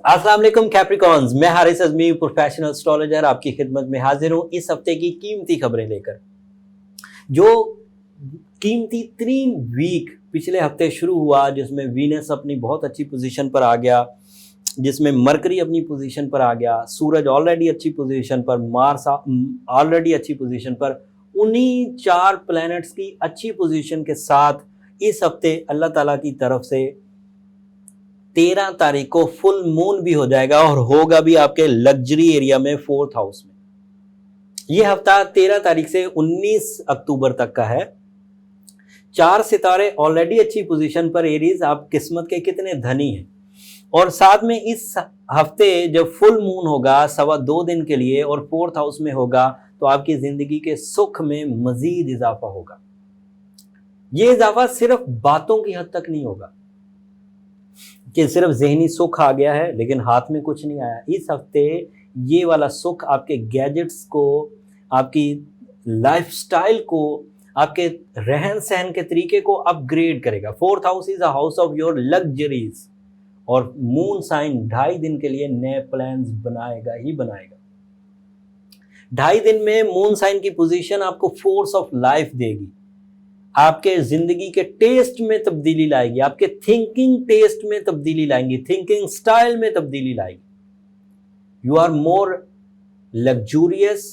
अस्सलाम वालेकुम कैप्रिकॉन्स, मैं हारिस अज़मी प्रोफेशनल एस्ट्रोलॉजर आपकी खिदमत में हाजिर हूँ इस हफ्ते की कीमती खबरें लेकर। जो कीमती 3 वीक पिछले हफ्ते शुरू हुआ, जिसमें वीनस अपनी बहुत अच्छी पोजीशन पर आ गया, जिसमें मरकरी अपनी पोजीशन पर आ गया, सूरज ऑलरेडी अच्छी पोजीशन पर, मार्स ऑलरेडी अच्छी पोजीशन पर। उन्हीं 4 प्लैनेट्स की अच्छी पोजीशन के साथ इस हफ्ते अल्लाह ताला की तरफ से 13 तारीख को फुल मून भी हो जाएगा और होगा भी आपके लग्जरी एरिया में 4th हाउस में। यह हफ्ता 13 तारीख से 19 अक्टूबर तक का है। 4 सितारे ऑलरेडी अच्छी पोजीशन पर। एरीज, आप किस्मत के कितने धनी हैं। और साथ में इस हफ्ते जब फुल मून होगा 2.25 दिन के लिए और 4th हाउस में होगा, तो आपकी जिंदगी के सुख में मजीद इजाफा होगा। यह इजाफा सिर्फ बातों की हद तक नहीं होगा कि सिर्फ ज़हनी सुख आ गया है लेकिन हाथ में कुछ नहीं आया। इस हफ्ते ये वाला सुख आपके गैजेट्स को, आपकी लाइफस्टाइल को, आपके रहन सहन के तरीके को अपग्रेड करेगा। 4th house is a house of your luxuries और मून साइन 2.5 दिन के लिए नए प्लान्स बनाएगा ही बनाएगा। 2.5 दिन में मून साइन की पोजीशन आपको फोर्स ऑफ लाइफ देगी, आपके जिंदगी के टेस्ट में तब्दीली लाएगी, आपके थिंकिंग टेस्ट में तब्दीली लाएंगी, थिंकिंग स्टाइल में तब्दीली लाएगी। You are more luxurious,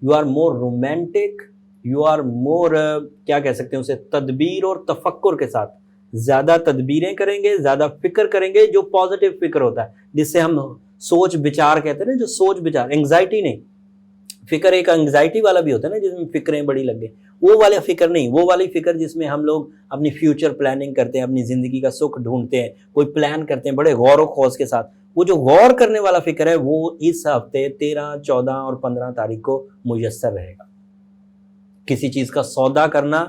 you are more romantic, you are more क्या कह सकते हैं उसे, तदबीर और तफक्कुर के साथ ज्यादा तदबीरें करेंगे, ज्यादा फिक्र करेंगे, जो पॉजिटिव फिक्र होता है, जिससे हम सोच विचार कहते हैं ना, जो सोच विचार, एंग्जाइटी नहीं। फिक्र एक एंग्जाइटी वाला भी होता है ना, जिसमें फिक्रें बड़ी लग गई, वो वाला फिक्र नहीं। वो वाली फिक्र जिसमें हम लोग अपनी फ्यूचर प्लानिंग करते हैं, अपनी जिंदगी का सुख ढूंढते हैं, कोई प्लान करते हैं बड़े गौर व खौज के साथ, वो जो गौर करने वाला फिक्र है वो इस हफ्ते 13, 14 और 15 तारीख को मुयस्सर रहेगा। किसी चीज का सौदा करना,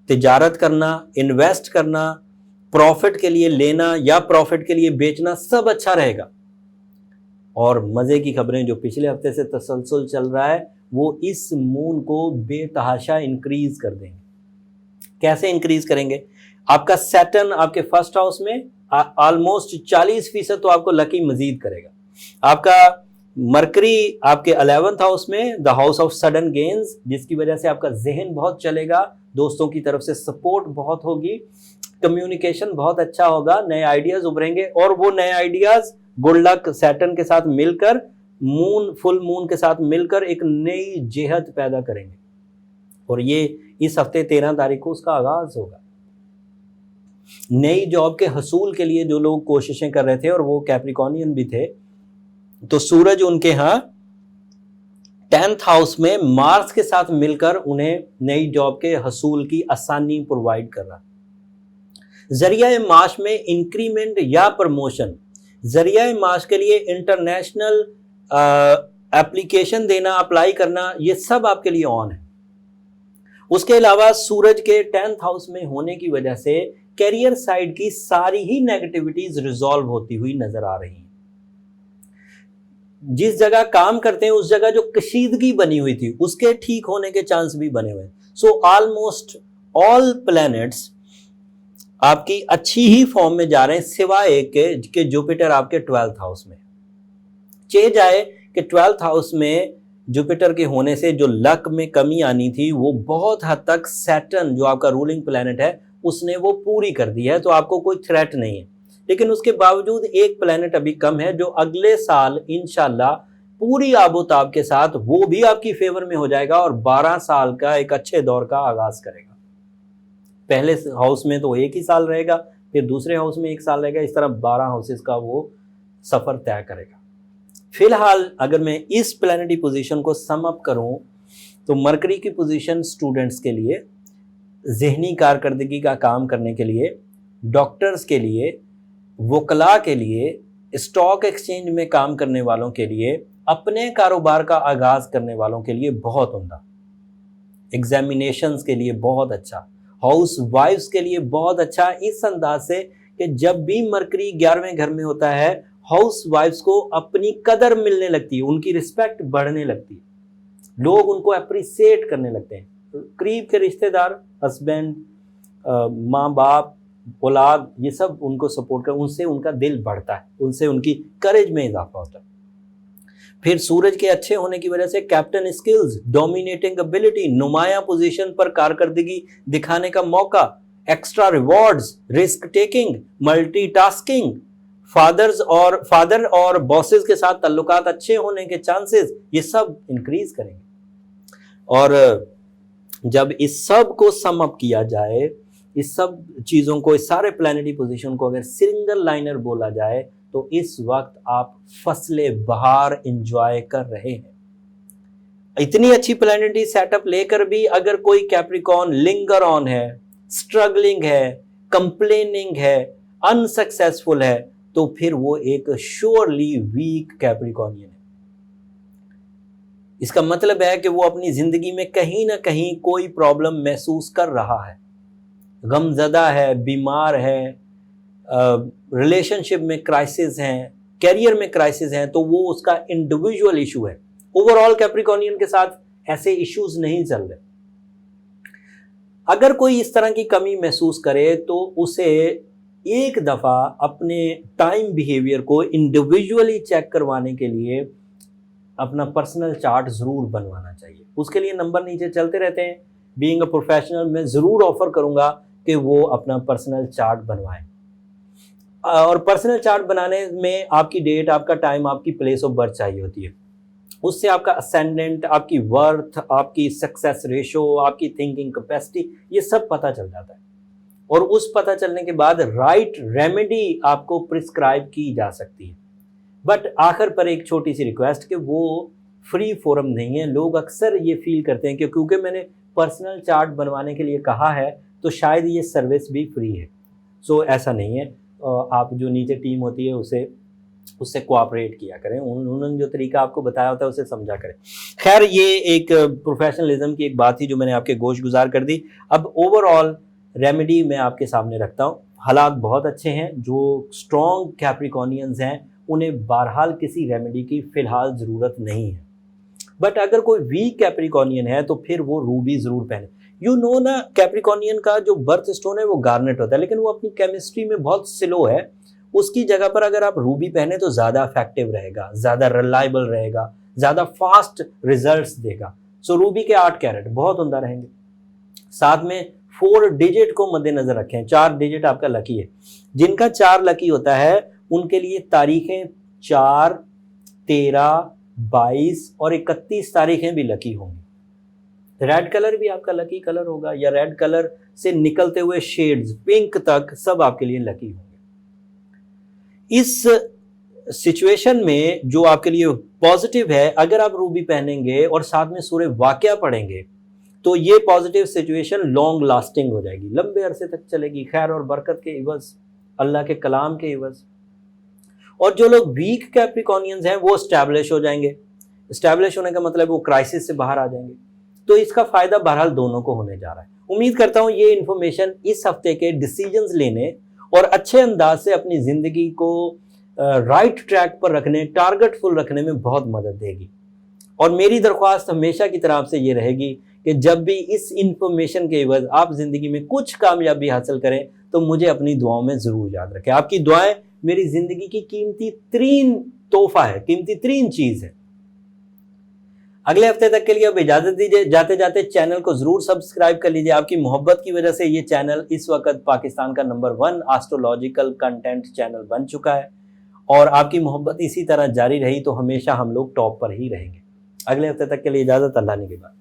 तिजारत करना, इन्वेस्ट करना, प्रॉफिट के लिए लेना या प्रॉफिट के लिए बेचना, सब अच्छा रहेगा। और मजे की खबरें जो पिछले हफ्ते से तसलसल चल रहा है, वो इस मून को बेतहाशा इंक्रीज कर देंगे। कैसे इंक्रीज करेंगे? आपका सैटर्न आपके 1st हाउस में ऑलमोस्ट 40% तो आपको लकी मजीद करेगा। आपका मरकरी आपके 11th हाउस में, the house of sudden gains, जिसकी वजह से आपका जहन बहुत चलेगा, दोस्तों की तरफ से सपोर्ट बहुत होगी, कम्युनिकेशन बहुत अच्छा होगा, नए आइडियाज उभरेंगे और वो नए आइडियाज गुड लक सैटर्न के साथ मिलकर, मून फुल मून के साथ मिलकर एक नई जेहत पैदा करेंगे। और ये इस हफ्ते 13 तारीख को उसका आगाज होगा। नई जॉब के हसूल के लिए जो लोग कोशिशें कर रहे थे और वो कैप्रिकॉर्नियन भी थे, तो सूरज उनके यहां 10th हाउस में मार्स के साथ मिलकर उन्हें नई जॉब के हसूल की आसानी प्रोवाइड कर रहा। जरिया माश में इंक्रीमेंट या प्रमोशन, जरिया माश के लिए इंटरनेशनल एप्लीकेशन देना, अप्लाई करना, ये सब आपके लिए ऑन है। उसके अलावा सूरज के 10th हाउस में होने की वजह से कैरियर साइड की सारी ही नेगेटिविटीज रिजॉल्व होती हुई नजर आ रही हैं। जिस जगह काम करते हैं उस जगह जो कशीदगी बनी हुई थी उसके ठीक होने के चांस भी बने हुए हैं। सो ऑलमोस्ट ऑल प्लैनेट्स आपकी अच्छी ही फॉर्म में जा रहे हैं, सिवाय एक के जुपिटर आपके 12th हाउस में। चेंज आए कि 12th हाउस में जुपिटर के होने से जो लक में कमी आनी थी वो बहुत हद तक सैटर्न जो आपका रूलिंग प्लैनेट है उसने वो पूरी कर दी है, तो आपको कोई थ्रेट नहीं है। लेकिन उसके बावजूद एक प्लैनेट अभी कम है जो अगले साल इंशाल्लाह पूरी आबोताब के साथ वो भी आपकी फेवर में हो जाएगा और 12 साल का एक अच्छे दौर का आगाज करेगा। पहले हाउस में तो 1 ही साल रहेगा, फिर दूसरे हाउस में 1 साल रहेगा, इस तरह 12 हाउसेस का वो सफर तय करेगा। फिलहाल अगर मैं इस प्लैनेटरी पोजीशन को सम अप करूं तो मरकरी की पोजीशन स्टूडेंट्स के लिए, जहनी कारकर्दगी का काम करने के लिए, डॉक्टर्स के लिए, वकला के लिए, स्टॉक एक्सचेंज में काम करने वालों के लिए, अपने कारोबार का आगाज करने वालों के लिए बहुत उम्दा, एग्जामिनेशंस के लिए बहुत अच्छा, हाउस वाइफ्स के लिए बहुत अच्छा, इस अंदाज से कि जब भी मरकरी 11वें घर में होता है हाउस वाइफ्स को अपनी कदर मिलने लगती है, उनकी रिस्पेक्ट बढ़ने लगती है, लोग उनको अप्रिसिएट करने लगते हैं। करीब के रिश्तेदार, हस्बैंड, माँ बाप, औलाद, ये सब उनको सपोर्ट कर, उनसे उनका दिल बढ़ता है, उनसे उनकी करेज में इजाफा होता है। फिर सूरज के अच्छे होने की वजह से कैप्टन स्किल्स, डोमिनेटिंग एबिलिटी, नुमाया पोजीशन पर कारकर्दगी दिखाने का मौका, extra rewards, risk taking, multitasking, father और बॉसेस के साथ ताल्लुकात अच्छे होने के चांसेस, ये सब इंक्रीज करेंगे। और जब इस सब को सम अप किया जाए, इस सब चीज़ों को, इस सारे प्लैनेटरी पोजीशन को अगर सिंगल लाइनर बोला जाए तो इस वक्त आप फसले बहार एंजॉय कर रहे हैं। इतनी अच्छी प्लैनेटरी सेटअप लेकर भी अगर कोई कैप्रिकॉर्न लिंगर ऑन है, स्ट्रगलिंग है, कंप्लेनिंग है, अनसक्सेसफुल है, तो फिर वो एक श्योरली वीक कैप्रिकॉर्नियन है। इसका मतलब है कि वो अपनी जिंदगी में कहीं ना कहीं कोई प्रॉब्लम महसूस कर रहा है, गमज़दा है, बीमार है, रिलेशनशिप में क्राइसिस हैं, कैरियर में क्राइसिस हैं, तो वो उसका इंडिविजुअल इशू है। ओवरऑल कैप्रिकॉर्नियन के साथ ऐसे इश्यूज नहीं चल रहे। अगर कोई इस तरह की कमी महसूस करे तो उसे एक दफ़ा अपने टाइम बिहेवियर को इंडिविजुअली चेक करवाने के लिए अपना पर्सनल चार्ट ज़रूर बनवाना चाहिए। उसके लिए नंबर नीचे चलते रहते हैं। बीइंग अ प्रोफेशनल मैं ज़रूर ऑफर करूँगा कि वो अपना पर्सनल चार्ट बनवाएं। और पर्सनल चार्ट बनाने में आपकी डेट, आपका टाइम, आपकी प्लेस ऑफ बर्थ चाहिए होती है। उससे आपका असेंडेंट, आपकी वर्थ, आपकी सक्सेस रेशो, आपकी थिंकिंग कैपेसिटी, ये सब पता चल जाता है। और उस पता चलने के बाद राइट रेमेडी आपको प्रिस्क्राइब की जा सकती है। बट आखिर पर एक छोटी सी रिक्वेस्ट कि वो फ्री फोरम नहीं है। लोग अक्सर ये फील करते हैं कि क्योंकि मैंने पर्सनल चार्ट बनवाने के लिए कहा है तो शायद ये सर्विस भी फ्री है। सो ऐसा नहीं है। आप जो नीचे टीम होती है उससे कोऑपरेट किया करें, उन्होंने जो तरीका आपको बताया होता है उसे समझा करें। खैर, ये एक प्रोफेशनलिज्म की एक बात थी जो मैंने आपके गोश गुजार कर दी। अब ओवरऑल रेमेडी मैं आपके सामने रखता हूँ। हालात बहुत अच्छे हैं। जो स्ट्रॉन्ग कैप्रिकॉर्नियंस हैं उन्हें बहरहाल किसी रेमेडी की फ़िलहाल ज़रूरत नहीं है। बट अगर कोई वीक कैप्रिकॉर्नियन है तो फिर वो रूबी ज़रूर पहने। यू नो ना, कैप्रिकॉर्नियन का जो बर्थ स्टोन है वो गार्नेट होता है, लेकिन वो अपनी केमिस्ट्री में बहुत स्लो है। उसकी जगह पर अगर आप रूबी पहने तो ज़्यादा इफेक्टिव रहेगा, ज़्यादा रिलायबल रहेगा, ज़्यादा फास्ट रिजल्ट्स देगा। सो रूबी के 8 कैरेट बहुत उम्दा रहेंगे। साथ में 4 डिजिट को मद्देनजर रखें। 4 डिजिट आपका लकी है। जिनका 4 लकी होता है उनके लिए तारीखें 4, 13, 22 और 31 तारीखें भी लकी होंगी। रेड कलर भी आपका लकी कलर होगा, या रेड कलर से निकलते हुए शेड्स पिंक तक सब आपके लिए लकी होंगे। इस सिचुएशन में जो आपके लिए पॉजिटिव है, अगर आप रूबी पहनेंगे और साथ में सूरह वाक़िया पढ़ेंगे तो ये पॉजिटिव सिचुएशन लॉन्ग लास्टिंग हो जाएगी, लंबे अरसे तक चलेगी, खैर और बरकत के इवज़, अल्लाह के कलाम के इवज़। और जो लोग वीक कैप्रिकॉर्नियंस हैं वो स्टैब्लिश हो जाएंगे। स्टैब्लिश होने का मतलब वो क्राइसिस से बाहर आ जाएंगे। तो इसका फ़ायदा बहरहाल दोनों को होने जा रहा है। उम्मीद करता हूँ ये इन्फॉर्मेशन इस हफ्ते के डिसीजंस लेने और अच्छे अंदाज से अपनी ज़िंदगी को राइट ट्रैक पर रखने, टारगेटफुल रखने में बहुत मदद देगी। और मेरी दरख्वास्त हमेशा की तरह आपसे ये रहेगी कि जब भी इस इंफॉर्मेशन के एवज आप ज़िंदगी में कुछ कामयाबी हासिल करें तो मुझे अपनी दुआओं में ज़रूर याद रखें। आपकी दुआएं मेरी ज़िंदगी की कीमती तरीन तोहफा है, कीमती तरीन चीज़ है। अगले हफ्ते तक के लिए अब इजाज़त दीजिए। जाते जाते चैनल को ज़रूर सब्सक्राइब कर लीजिए। आपकी मोहब्बत की वजह से ये चैनल इस वक्त पाकिस्तान का नंबर 1 एस्ट्रोलॉजिकल कंटेंट चैनल बन चुका है, और आपकी मोहब्बत इसी तरह जारी रही तो हमेशा हम लोग टॉप पर ही रहेंगे। अगले हफ्ते तक के लिए इजाज़त। अल्लाह ने के बाद।